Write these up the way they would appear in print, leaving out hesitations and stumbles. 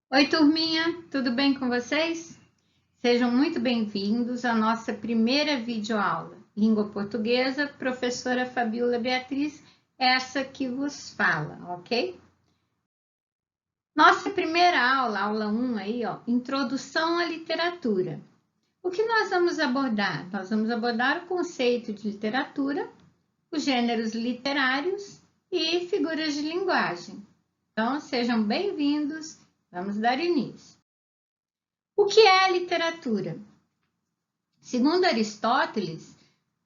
Oi, turminha, tudo bem com vocês? Sejam muito bem-vindos à nossa primeira videoaula. Língua Portuguesa, professora Fabiola Beatriz, essa que vos fala, ok? Nossa primeira aula, aula 1 aí, ó, Introdução à Literatura. O que nós vamos abordar? Nós vamos abordar o conceito de literatura, os gêneros literários e figuras de linguagem. Então, sejam bem-vindos, vamos dar início. O que é a literatura? Segundo Aristóteles,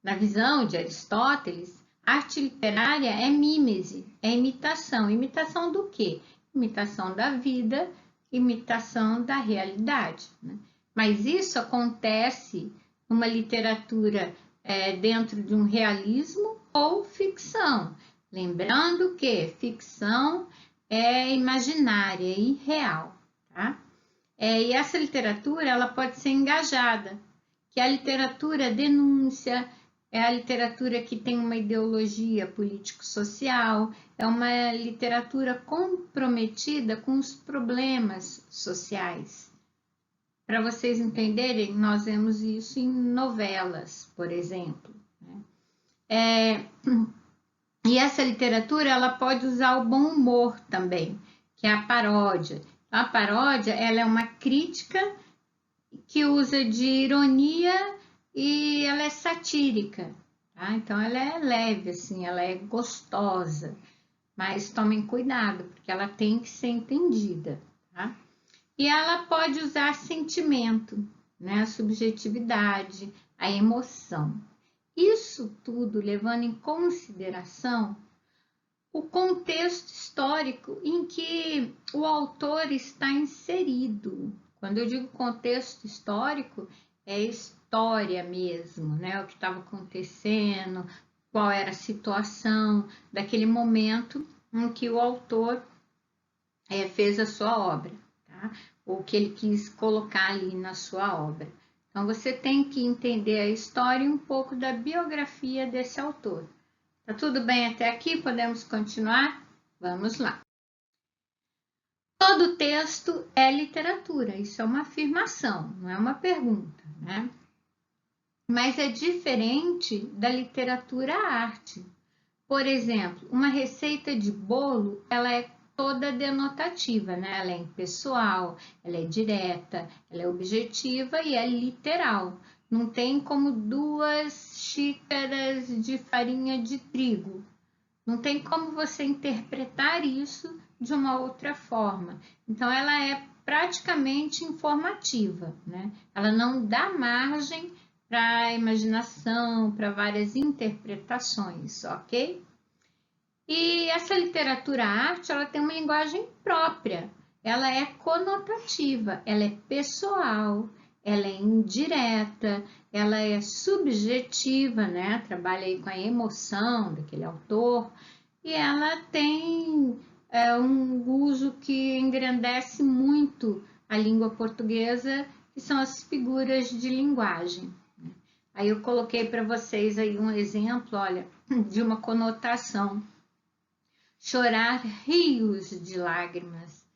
na visão de Aristóteles, arte literária é mímese, é imitação. Imitação do quê? Imitação da vida, imitação da realidade. Né? Mas isso acontece numa literatura dentro de um realismo ou ficção. Lembrando que ficção é imaginária, é irreal. Tá? E essa literatura ela pode ser engajada, que a literatura denúncia, é a literatura que tem uma ideologia político-social, é uma literatura comprometida com os problemas sociais. Para vocês entenderem, nós vemos isso em novelas, por exemplo. E essa literatura ela pode usar o bom humor também, que é a paródia. A paródia ela é uma crítica que usa de ironia e ela é satírica, tá? Então ela é leve, assim, ela é gostosa, mas tomem cuidado, porque ela tem que ser entendida, tá? E ela pode usar sentimento, né? A subjetividade, a emoção. Isso tudo levando em consideração o contexto histórico em que o autor está inserido. Quando eu digo contexto histórico, é história mesmo, né? O que estava acontecendo, qual era a situação daquele momento em que o autor fez a sua obra, tá? Ou que ele quis colocar ali na sua obra. Então você tem que entender a história e um pouco da biografia desse autor. Tá tudo bem até aqui? Podemos continuar? Vamos lá. Todo texto é literatura, isso é uma afirmação, não é uma pergunta, né? Mas é diferente da literatura arte. Por exemplo, uma receita de bolo, ela é toda denotativa, né? Ela é impessoal, ela é direta, ela é objetiva e é literal. Não tem como 2 xícaras de farinha de trigo. Não tem como você interpretar isso de uma outra forma. Então, ela é praticamente informativa, né? Ela não dá margem para a imaginação, para várias interpretações, ok? E essa literatura arte, ela tem uma linguagem própria. Ela é conotativa, ela é pessoal, ela é indireta, ela é subjetiva, né? Trabalha aí com a emoção daquele autor e ela tem um uso que engrandece muito a língua portuguesa, que são as figuras de linguagem. Aí eu coloquei para vocês aí um exemplo, olha, de uma conotação. Chorar rios de lágrimas.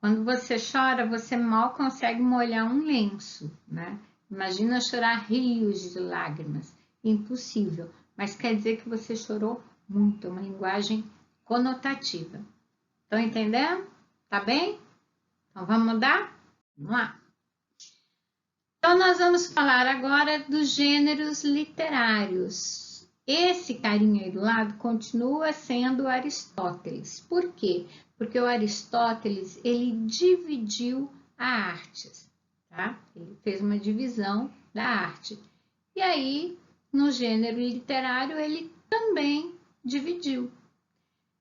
Quando você chora, você mal consegue molhar um lenço, né? Imagina chorar rios de lágrimas. Impossível. Mas quer dizer que você chorou muito. É uma linguagem conotativa. Estão entendendo? Tá bem? Então vamos mudar? Vamos lá. Então nós vamos falar agora dos gêneros literários. Esse carinha aí do lado continua sendo Aristóteles. Por quê? Porque o Aristóteles, ele dividiu a arte, tá? Ele fez uma divisão da arte. E aí, no gênero literário, ele também dividiu.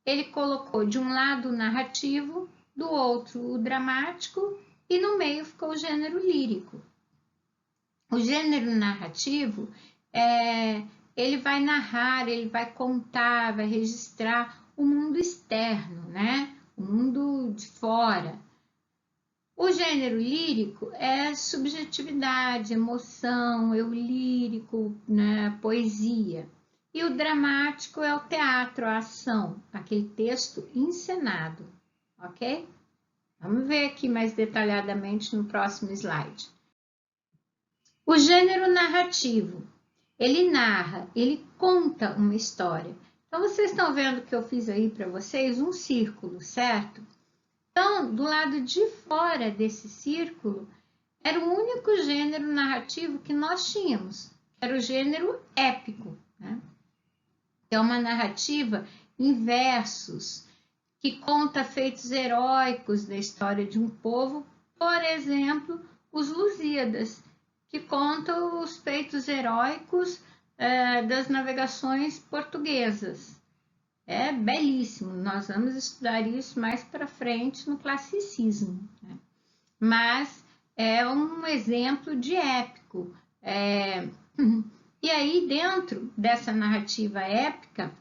Ele colocou de um lado o narrativo, do outro o dramático e no meio ficou o gênero lírico. O gênero narrativo, ele vai narrar, ele vai contar, vai registrar o mundo externo, né? O mundo de fora. O gênero lírico é subjetividade, emoção, eu lírico, né? Poesia. E o dramático é o teatro, a ação, aquele texto encenado, ok? Vamos ver aqui mais detalhadamente no próximo slide. O gênero narrativo, ele narra, ele conta uma história. Então, vocês estão vendo que eu fiz aí para vocês um círculo, certo? Então, do lado de fora desse círculo, era o único gênero narrativo que nós tínhamos, era o gênero épico, né? É uma narrativa em versos, que conta feitos heróicos da história de um povo, por exemplo, os Lusíadas, que contam os feitos heróicos das navegações portuguesas. É belíssimo, nós vamos estudar isso mais para frente no classicismo, né? Mas é um exemplo de épico. E aí, dentro dessa narrativa épica,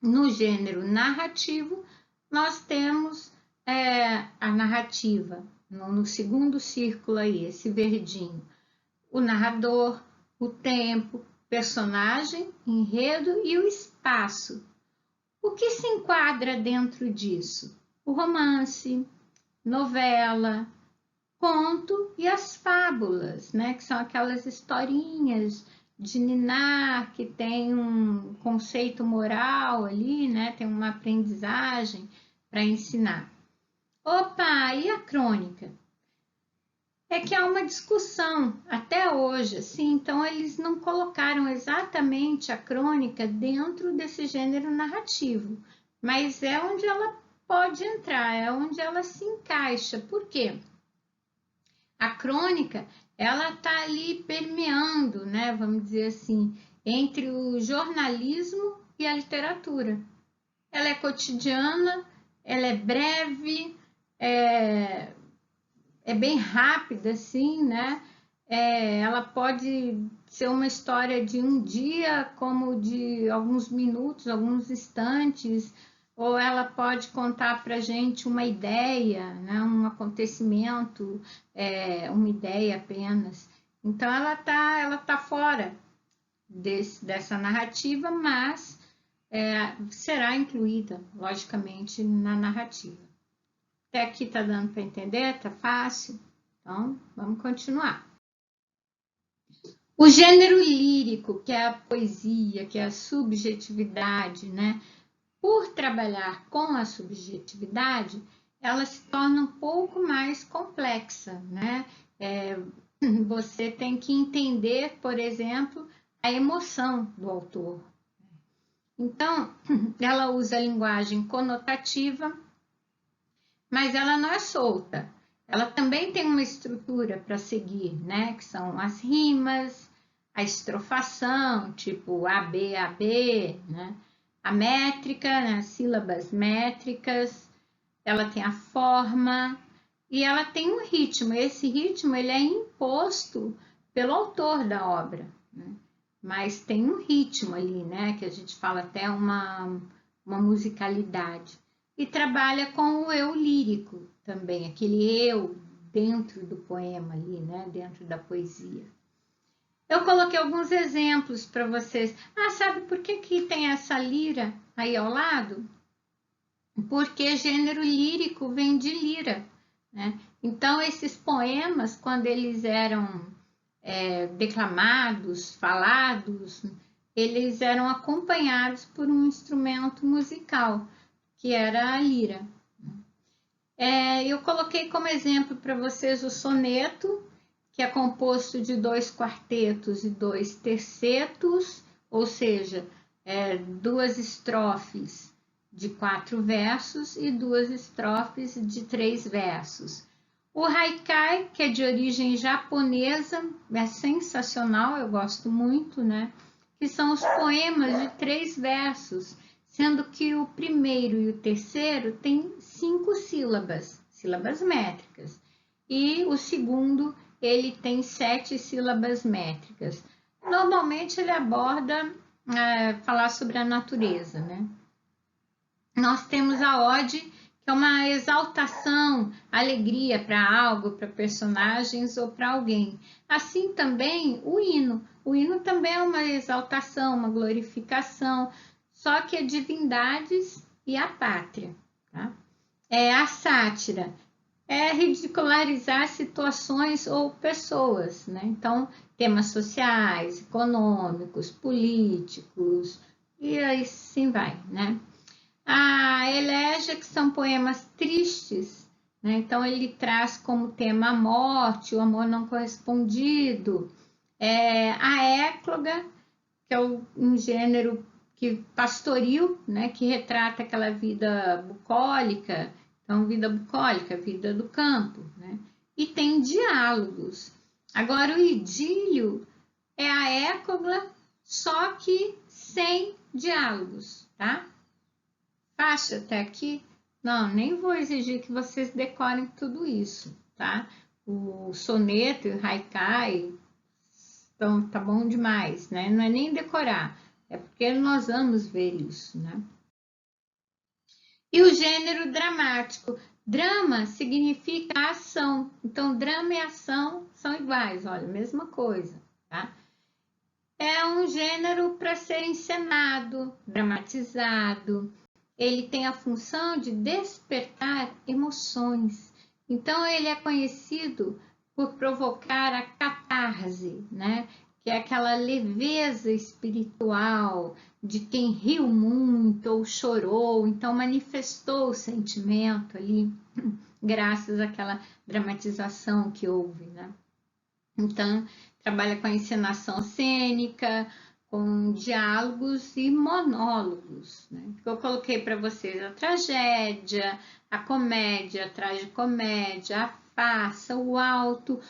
no gênero narrativo, nós temos a narrativa, no segundo círculo aí, esse verdinho, o narrador, o tempo, personagem, enredo e o espaço. O que se enquadra dentro disso? O romance, novela, conto e as fábulas, né? Que são aquelas historinhas de ninar que tem um conceito moral ali, né? Tem uma aprendizagem para ensinar. Opa, e a crônica? É que há uma discussão até hoje, assim, então eles não colocaram exatamente a crônica dentro desse gênero narrativo, mas é onde ela pode entrar, é onde ela se encaixa. Por quê? A crônica, ela está ali permeando, né, vamos dizer assim, entre o jornalismo e a literatura. Ela é cotidiana, ela é breve, é bem rápida, assim, né? Ela pode ser uma história de um dia, como de alguns minutos, alguns instantes, ou ela pode contar para a gente uma ideia, né? Um acontecimento, uma ideia apenas. Então, ela tá fora dessa narrativa, mas será incluída, logicamente, na narrativa. Até aqui tá dando para entender? Tá fácil? Então, vamos continuar. O gênero lírico, que é a poesia, que é a subjetividade, né? Por trabalhar com a subjetividade, ela se torna um pouco mais complexa, né? Você tem que entender, por exemplo, a emoção do autor. Então, ela usa a linguagem conotativa, mas ela não é solta. Ela também tem uma estrutura para seguir, né? Que são as rimas, a estrofação, tipo AB, AB, né? A métrica, né? Sílabas métricas, ela tem a forma e ela tem um ritmo. Esse ritmo ele é imposto pelo autor da obra, né? Mas tem um ritmo ali, né? Que a gente fala até uma musicalidade. E trabalha com o eu lírico também, aquele eu dentro do poema ali, né? Dentro da poesia. Eu coloquei alguns exemplos para vocês. Sabe por que tem essa lira aí ao lado? Porque gênero lírico vem de lira, né? Então, esses poemas, quando eles eram declamados, falados, eles eram acompanhados por um instrumento musical, que era a lira. Eu coloquei como exemplo para vocês o soneto, que é composto de 2 quartetos e 2 tercetos, ou seja, 2 estrofes de 4 versos e 2 estrofes de 3 versos. O haikai, que é de origem japonesa, é sensacional, eu gosto muito, né? Que são os poemas de 3 versos, sendo que o primeiro e o terceiro têm 5 sílabas, sílabas métricas, e o segundo ele tem 7 sílabas métricas. Normalmente ele aborda falar sobre a natureza, né? Nós temos a ode, que é uma exaltação, alegria para algo, para personagens ou para alguém. Assim também o hino. O hino também é uma exaltação, uma glorificação, só que é divindades e a pátria. Tá? A sátira é ridicularizar situações ou pessoas, né? Então, temas sociais, econômicos, políticos, e assim vai, né? A Elegia, que são poemas tristes, né? Então ele traz como tema a morte, o amor não correspondido. A Écloga, que é um gênero pastoril, né? Que retrata aquela vida bucólica, então vida bucólica, vida do campo, né? E tem diálogos. Agora o idílio é a Écloga, só que sem diálogos, tá? Faixa até aqui? Não, nem vou exigir que vocês decorem tudo isso, tá? O soneto e o haikai estão, tá bom demais, né? Não é nem decorar, é porque nós vamos ver isso, né? E o gênero dramático. Drama significa ação, então drama e ação são iguais, olha, mesma coisa, tá? É um gênero para ser encenado, dramatizado. Ele tem a função de despertar emoções. Então, ele é conhecido por provocar a catarse, né? Que é aquela leveza espiritual de quem riu muito ou chorou, então manifestou o sentimento ali, graças àquela dramatização que houve, né? Então, trabalha com a encenação cênica, com diálogos e monólogos, né? Eu coloquei para vocês a tragédia, a comédia, a tragicomédia, a farsa, o Alto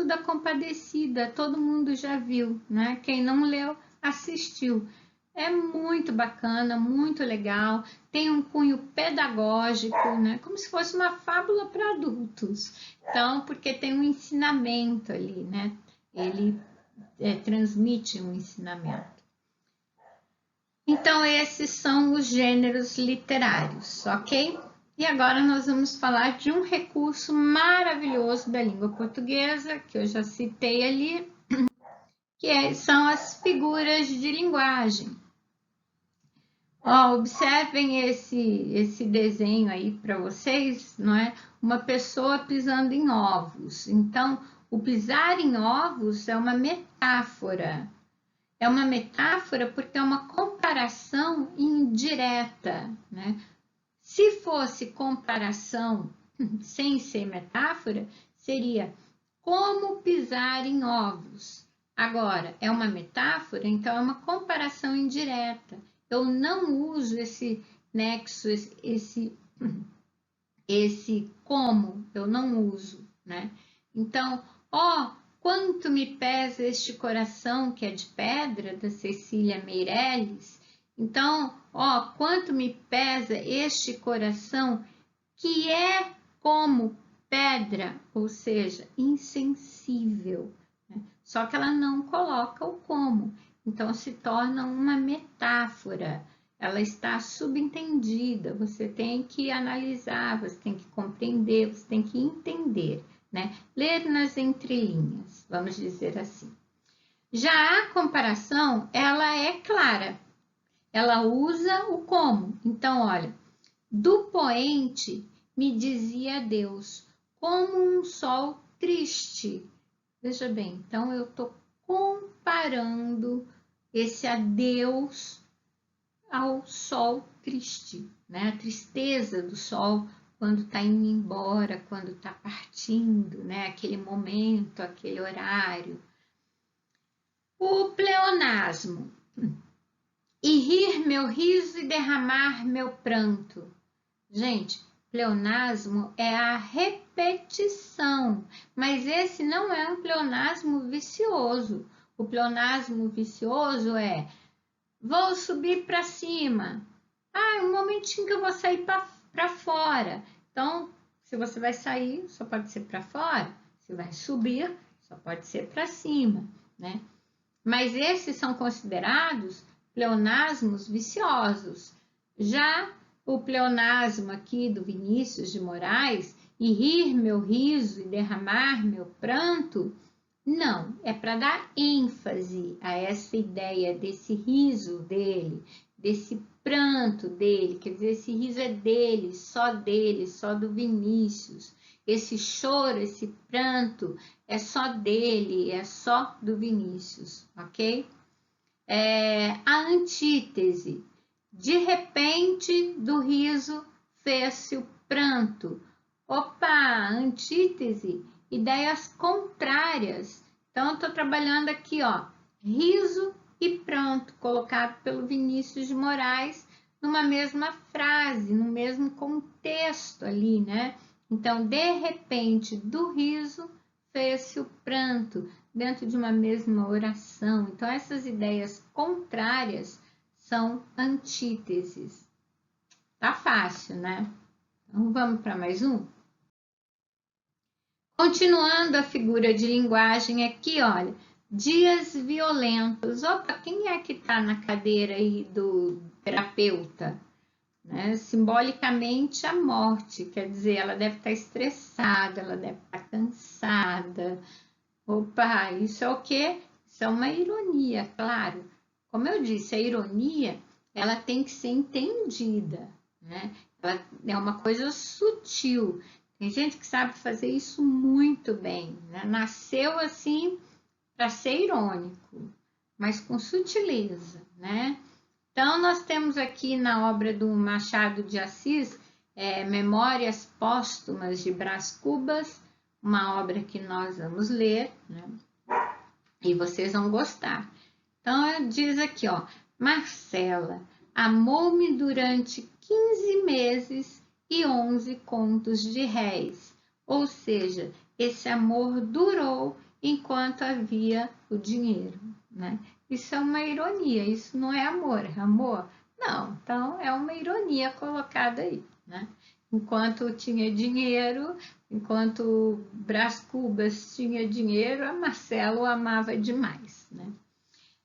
da Compadecida, todo mundo já viu, né? Quem não leu, assistiu. É muito bacana, muito legal, tem um cunho pedagógico, né? Como se fosse uma fábula para adultos. Então, porque tem um ensinamento ali, né? Ele transmite um ensinamento. Então, esses são os gêneros literários, ok? E agora nós vamos falar de um recurso maravilhoso da língua portuguesa, que eu já citei ali, que são as figuras de linguagem. Observem esse desenho aí para vocês, não é? Uma pessoa pisando em ovos. Então, o pisar em ovos é uma metáfora. É uma metáfora porque é uma comparação indireta, né? Se fosse comparação sem ser metáfora, seria como pisar em ovos. Agora, é uma metáfora, então é uma comparação indireta. Eu não uso esse nexo, esse como, eu não uso, né? Então, quanto me pesa este coração que é de pedra, da Cecília Meirelles. Então, quanto me pesa este coração que é como pedra, ou seja, insensível, né? Só que ela não coloca o como, então se torna uma metáfora, ela está subentendida, você tem que analisar, você tem que compreender, você tem que entender, né? Ler nas entrelinhas, vamos dizer assim. Já a comparação, ela é clara, ela usa o como, então olha, do poente me dizia Deus, como um sol triste. Veja bem, então eu estou comparando esse adeus ao sol triste, né? A tristeza do sol quando está indo embora, quando está partindo, né? Aquele momento, aquele horário. O pleonasmo. E rir meu riso e derramar meu pranto. Gente, pleonasmo é a repetição, mas esse não é um pleonasmo vicioso. O pleonasmo vicioso é: vou subir para cima. Um momentinho que eu vou sair para fora. Então, se você vai sair, só pode ser para fora. Se vai subir, só pode ser para cima, né? Mas esses são considerados pleonasmos viciosos. Já o pleonasmo aqui do Vinícius de Moraes, e rir meu riso e derramar meu pranto, não, é para dar ênfase a essa ideia desse riso dele, desse pranto dele, quer dizer, esse riso é dele, só do Vinícius. Esse choro, esse pranto é só dele, é só do Vinícius, ok? A antítese. De repente, do riso fez-se o pranto. Opa, antítese, ideias contrárias. Então, eu estou trabalhando aqui, ó, riso e pranto, colocado pelo Vinícius de Moraes numa mesma frase, no mesmo contexto ali, né? Então, de repente, do riso fez-se o pranto, dentro de uma mesma oração. Então, essas ideias contrárias são antíteses. Tá fácil, né? Então, vamos para mais um? Continuando a figura de linguagem aqui, olha, dias violentos. Opa, quem é que está na cadeira aí do terapeuta? Né? Simbolicamente, a morte, quer dizer, ela deve estar estressada, ela deve estar cansada. Opa, isso é o quê? Isso é uma ironia, claro. Como eu disse, a ironia, ela tem que ser entendida, né? Ela é uma coisa sutil. Tem gente que sabe fazer isso muito bem, né? Nasceu assim para ser irônico, mas com sutileza, né? Então, nós temos aqui na obra do Machado de Assis, Memórias Póstumas de Brás Cubas, uma obra que nós vamos ler, né? E vocês vão gostar. Então, diz aqui, ó, Marcela amou-me durante 15 meses e 11 contos de réis. Ou seja, esse amor durou enquanto havia o dinheiro, né? Isso é uma ironia, isso não é amor, é amor? Não, então é uma ironia colocada aí, né? Enquanto tinha dinheiro, enquanto Brás Cubas tinha dinheiro, a Marcela o amava demais, né?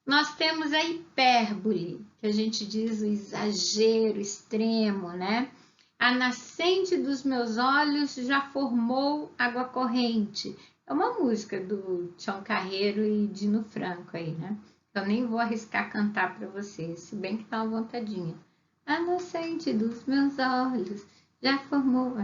Nós temos a hipérbole, que a gente diz o exagero extremo, né? A nascente dos meus olhos já formou água corrente. É uma música do Tião Carreiro e Dino Franco aí, né? Eu nem vou arriscar cantar para vocês, se bem que tá uma vontadinha. A nascente dos meus olhos já formou...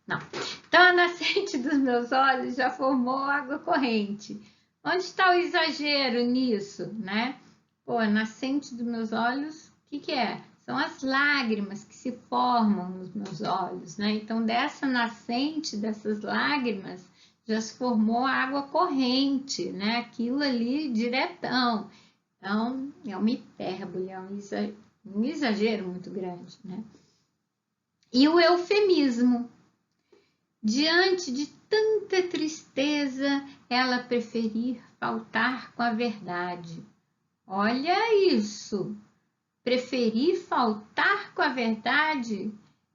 Não. Então, a nascente dos meus olhos já formou água corrente. Onde está o exagero nisso, né? Pô, a nascente dos meus olhos, o que é? São as lágrimas que se formam nos meus olhos, né? Então, dessa nascente, dessas lágrimas, já se formou água corrente, né? Aquilo ali diretão. Então, é uma hipérbole, é um exagero muito grande, né? E o eufemismo. Diante de tanta tristeza, ela preferir faltar com a verdade. Olha isso! Preferir faltar com a verdade?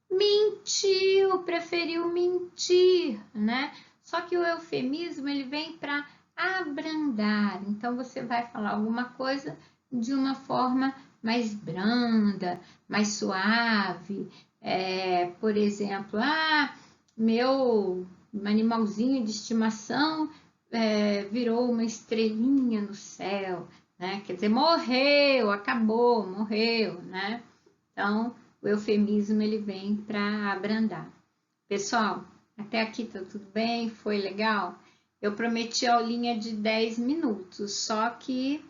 Mentiu, preferiu mentir, né? Só que o eufemismo, ele vem para abrandar. Então, você vai falar alguma coisa de uma forma mais branda, mais suave. Por exemplo, meu animalzinho de estimação virou uma estrelinha no céu, né? Quer dizer, morreu, acabou, morreu, né? Então, o eufemismo ele vem para abrandar. Pessoal, até aqui tá tudo bem? Foi legal? Eu prometi a aulinha de 10 minutos, só que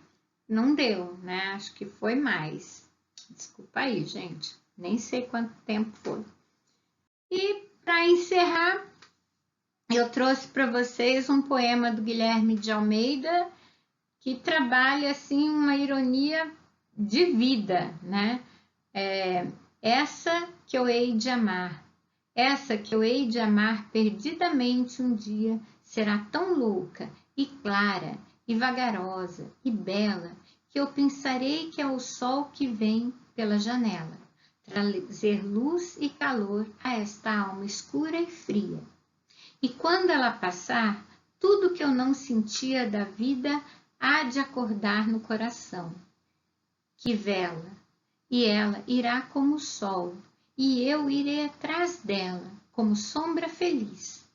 não deu, né? Acho que foi mais. Desculpa aí, gente. Nem sei quanto tempo foi. E para encerrar, eu trouxe para vocês um poema do Guilherme de Almeida, que trabalha assim uma ironia de vida, né? Essa que eu hei de amar, essa que eu hei de amar perdidamente um dia, será tão louca e clara e vagarosa e bela, que eu pensarei que é o sol que vem pela janela, trazer luz e calor a esta alma escura e fria. E quando ela passar, tudo que eu não sentia da vida há de acordar no coração, que vela, e ela irá como o sol, e eu irei atrás dela, como sombra feliz.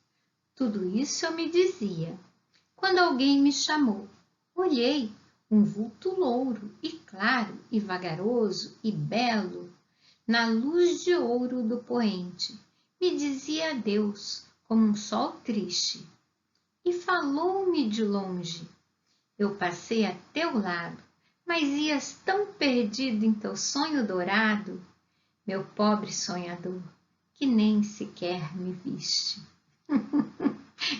Tudo isso eu me dizia, quando alguém me chamou. Olhei, um vulto louro, e claro, e vagaroso, e belo, na luz de ouro do poente. Me dizia adeus, como um sol triste, e falou-me de longe. Eu passei a teu lado, mas ias tão perdido em teu sonho dourado, meu pobre sonhador, que nem sequer me viste.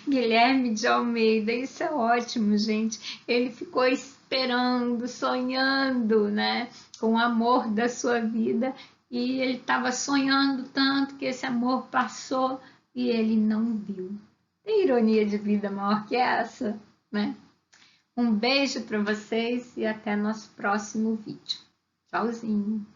Guilherme de Almeida, isso é ótimo, gente. Ele ficou esperando, sonhando, né, com o amor da sua vida, e ele estava sonhando tanto que esse amor passou e ele não viu. Tem ironia de vida maior que essa, né? Um beijo para vocês e até nosso próximo vídeo. Tchauzinho!